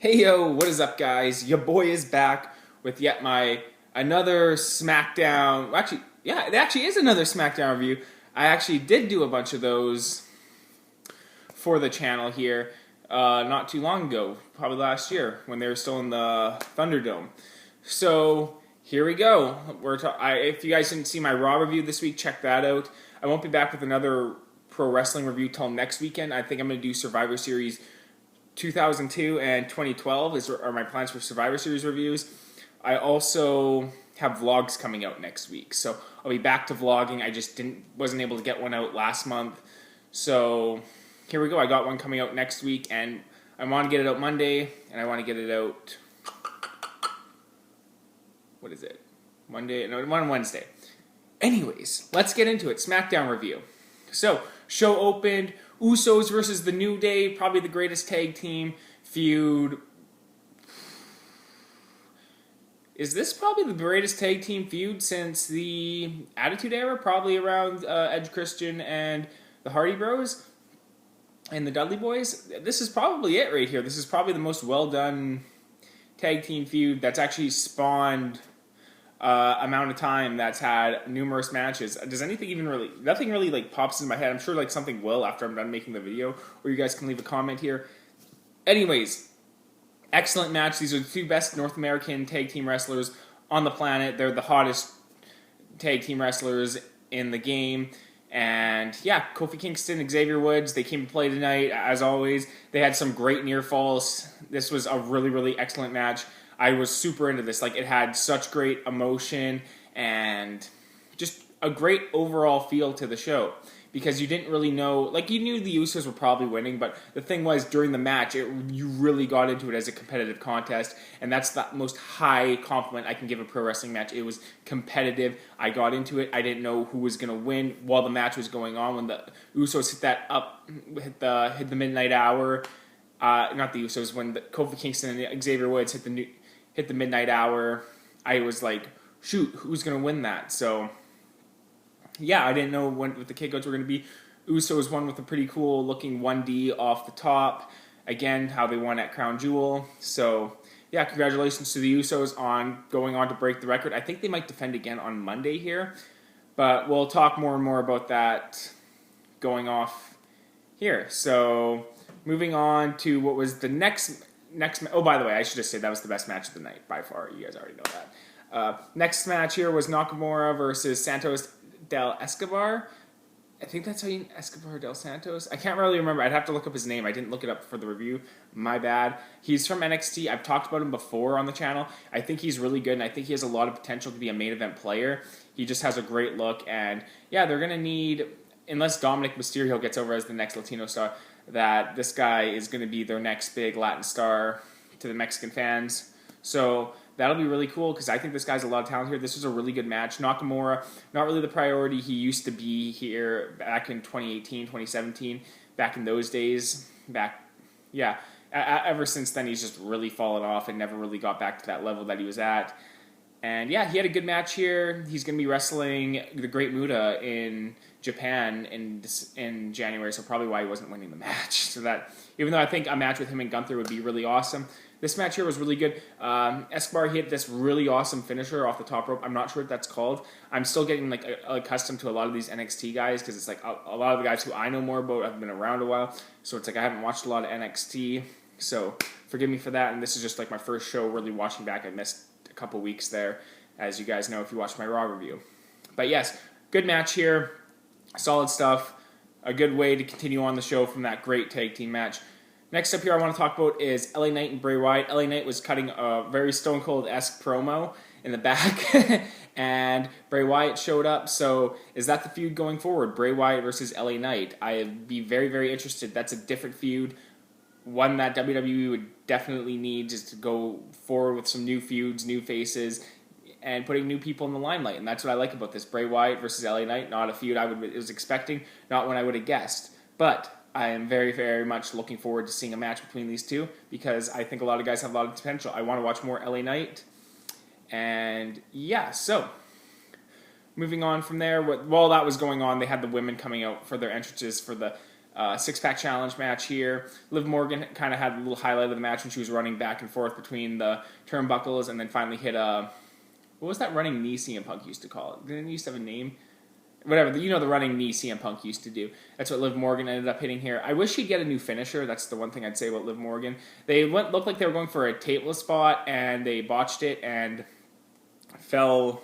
Hey yo, what is up guys? Your boy is back with yet another Smackdown. Actually, yeah, it actually is another Smackdown review. I actually did do a bunch of those for the channel here not too long ago, probably last year when they were still in the Thunderdome. So here we go. If you guys didn't see my Raw review this week, check that out. I won't be back with another pro wrestling review till next weekend. I think I'm going to do Survivor Series 2002 and 2012 are my plans for Survivor Series reviews. I also have vlogs coming out next week, so I'll be back to vlogging. I just wasn't able to get one out last month, so here we go. I got one coming out next week, and I want to get it out Monday, and I want to get it out. What is it? Monday? No, on Wednesday. Anyways, let's get into it. Smackdown review. So, show opened. Usos versus the New Day, probably the greatest tag team feud. Is this probably the greatest tag team feud since the Attitude Era? Probably around Edge Christian and the Hardy Bros and the Dudley Boys. This is probably it right here. This is probably the most well done tag team feud that's actually spawned amount of time that's had numerous matches. Does nothing really like pops in my head. I'm sure like something will after I'm done making the video, or you guys can leave a comment here. Anyways, excellent match. These are the two best North American tag team wrestlers on the planet. They're the hottest tag team wrestlers in the game. And yeah, Kofi Kingston, Xavier Woods, they came to play tonight as always. They had some great near falls. This was a really excellent match. I was super into this. Like, it had such great emotion and just a great overall feel to the show. Because you didn't really know, like, you knew the Usos were probably winning, but the thing was, during the match, you really got into it as a competitive contest, and that's the most high compliment I can give a pro wrestling match. It was competitive. I got into it. I didn't know who was going to win while the match was going on. When the Usos hit the midnight hour, not the Usos, when Kofi Kingston and Xavier Woods hit the midnight hour, I was like, shoot, who's going to win that? So, yeah, I didn't know what the kickouts were going to be. Usos won with a pretty cool looking 1D off the top. Again, how they won at Crown Jewel. So, yeah, congratulations to the Usos on going on to break the record. I think they might defend again on Monday here. But we'll talk more and more about that going off here. So, moving on to what was the next. Oh, by the way, I should just say that was the best match of the night by far. You guys already know that. Next match here was Nakamura versus Santos del Escobar. I think that's how you... Escobar del Santos? I can't really remember. I'd have to look up his name. I didn't look it up for the review. My bad. He's from NXT. I've talked about him before on the channel. I think he's really good, and I think he has a lot of potential to be a main event player. He just has a great look, and yeah, they're going to need... Unless Dominic Mysterio gets over as the next Latino star, that this guy is going to be their next big Latin star to the Mexican fans. So that'll be really cool because I think this guy's a lot of talent here. This was a really good match. Nakamura, not really the priority he used to be here back in 2018, 2017, back in those days. Ever since then, he's just really fallen off and never really got back to that level that he was at. And yeah, he had a good match here. He's going to be wrestling the Great Muta in Japan in January, so probably why he wasn't winning the match. So that, even though I think a match with him and Gunther would be really awesome, this match here was really good. Escobar hit this really awesome finisher off the top rope. I'm not sure what that's called. I'm still getting like accustomed to a lot of these NXT guys because it's like a lot of the guys who I know more about have been around a while. So it's like I haven't watched a lot of NXT. So forgive me for that. And this is just like my first show really watching back. I missed a couple weeks there, as you guys know if you watched my Raw review. But yes, good match here. Solid stuff. A good way to continue on the show from that great tag team match. Next up here I want to talk about is LA Knight and Bray Wyatt. LA Knight was cutting a very Stone Cold-esque promo in the back, and Bray Wyatt showed up. So is that the feud going forward? Bray Wyatt versus LA Knight. I'd be very interested. That's a different feud. One that WWE would definitely need just to go forward with some new feuds, new faces, and putting new people in the limelight. And that's what I like about this. Bray Wyatt versus LA Knight, not a feud I was expecting, not one I would have guessed. But I am very much looking forward to seeing a match between these two because I think a lot of guys have a lot of potential. I want to watch more LA Knight. And yeah, so moving on from there, while that was going on, they had the women coming out for their entrances for the Six-pack challenge match here. Liv Morgan kind of had a little highlight of the match when she was running back and forth between the turnbuckles and then finally hit a... What was that running knee CM Punk used to call it? Didn't it used to have a name? Whatever, the running knee CM Punk used to do. That's what Liv Morgan ended up hitting here. I wish she'd get a new finisher. That's the one thing I'd say about Liv Morgan. They looked like they were going for a tateless spot, and they botched it and fell...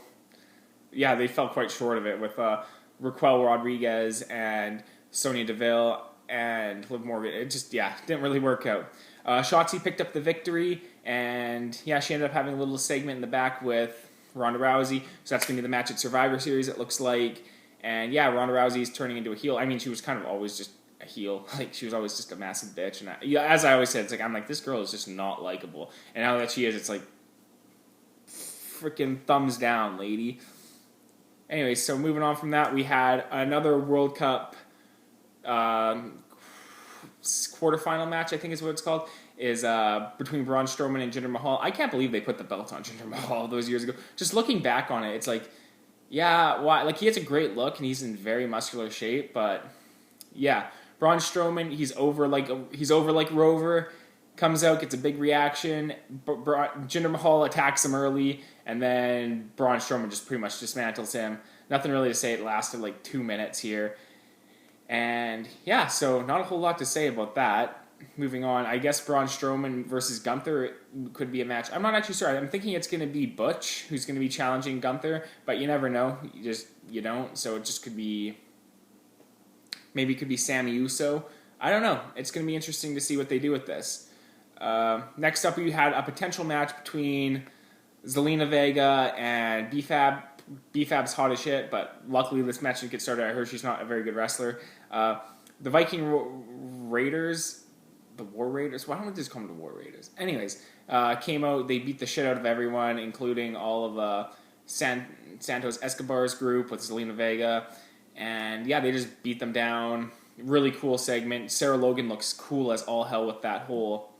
Yeah, they fell quite short of it with Raquel Rodriguez and Sonya Deville and Liv Morgan. It just, didn't really work out. Shotzi picked up the victory, and she ended up having a little segment in the back with Ronda Rousey. So that's going to be the match at Survivor Series, it looks like. And Ronda Rousey is turning into a heel. I mean, she was kind of always just a heel. Like, she was always just a massive bitch. And as I always said, I'm like, this girl is just not likable. And now that she is, it's like, freaking thumbs down, lady. Anyway, so moving on from that, we had another World Cup quarterfinal match, I think is what it's called, is between Braun Strowman and Jinder Mahal. I can't believe they put the belt on Jinder Mahal those years ago. Just looking back on it, it's like, why? Like, he has a great look, and he's in very muscular shape, but, Braun Strowman, he's over like Rover, comes out, gets a big reaction, Jinder Mahal attacks him early, and then Braun Strowman just pretty much dismantles him. Nothing really to say. It lasted like 2 minutes here. And so not a whole lot to say about that. Moving on, I guess Braun Strowman versus Gunther could be a match. I'm not actually sure. I'm thinking it's going to be Butch who's going to be challenging Gunther, but you never know. You don't. So it just could be, maybe it could be Sammy Uso. I don't know. It's going to be interesting to see what they do with this. Next up, we had a potential match between Zelina Vega and B-Fab. B-Fab's hot as shit, but luckily this match didn't get started. I heard she's not a very good wrestler. The Viking Raiders, the War Raiders, why don't we just call them the War Raiders? Anyways, came out, they beat the shit out of everyone, including all of Santos Escobar's group with Zelina Vega, and they just beat them down. Really cool segment. Sarah Logan looks cool as all hell with that whole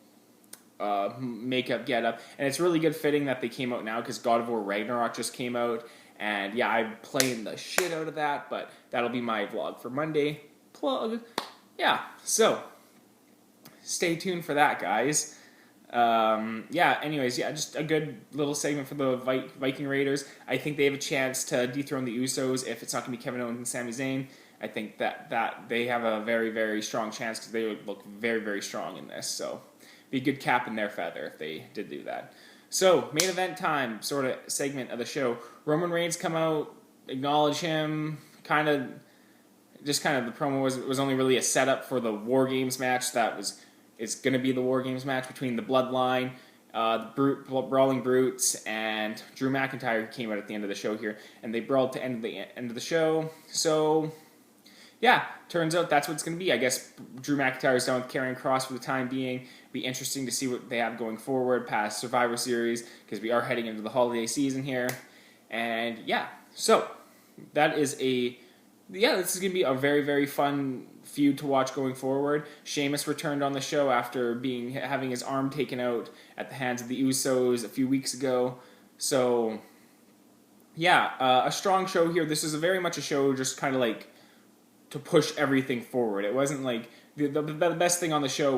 makeup getup, and it's really good fitting that they came out now because God of War Ragnarok just came out, and I'm playing the shit out of that, but that'll be my vlog for Monday. Plug. So stay tuned for that, guys. Anyways, just a good little segment for the Viking Raiders. I think they have a chance to dethrone the Usos if it's not going to be Kevin Owens and Sami Zayn. I think that they have a very, very strong chance because they would look very, very strong in this, so be a good cap in their feather if they did do that. So, main event time, sort of segment of the show. Roman Reigns come out, acknowledge him, kind of the promo was only really a setup for the War Games match it's going to be the War Games match between the Bloodline, the Brawling Brutes, and Drew McIntyre came out at the end of the show here, and they brawled to end of the show. So, turns out that's what it's going to be. I guess Drew McIntyre is done with Karrion Kross for the time being. Be interesting to see what they have going forward past Survivor Series because we are heading into the holiday season here. And so that is this is going to be a very, very fun feud to watch going forward. Sheamus returned on the show after having his arm taken out at the hands of the Usos a few weeks ago. So, a strong show here. This is very much a show just kind of like to push everything forward. It wasn't like the best thing on the show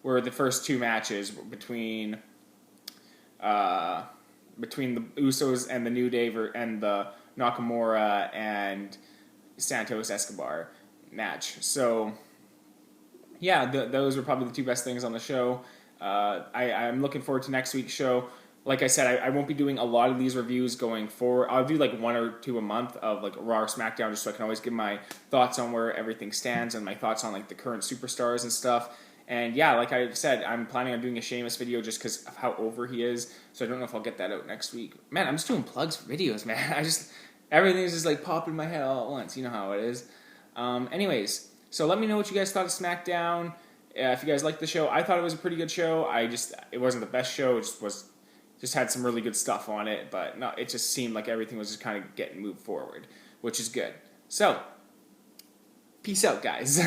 were the first two matches between the Usos and the New Day and the Nakamura and Santos Escobar match. So those were probably the two best things on the show. I'm looking forward to next week's show. Like I said, I won't be doing a lot of these reviews going forward. I'll do like one or two a month of like Raw or SmackDown just so I can always give my thoughts on where everything stands and my thoughts on like the current superstars and stuff. And like I said, I'm planning on doing a Sheamus video just because of how over he is. So I don't know if I'll get that out next week. Man, I'm just doing plugs for videos, man. Everything's just like popping in my head all at once. You know how it is. Anyways, so let me know what you guys thought of SmackDown. If you guys liked the show, I thought it was a pretty good show. It wasn't the best show. It just had some really good stuff on it. But no, it just seemed like everything was just kind of getting moved forward, which is good. So, peace out, guys.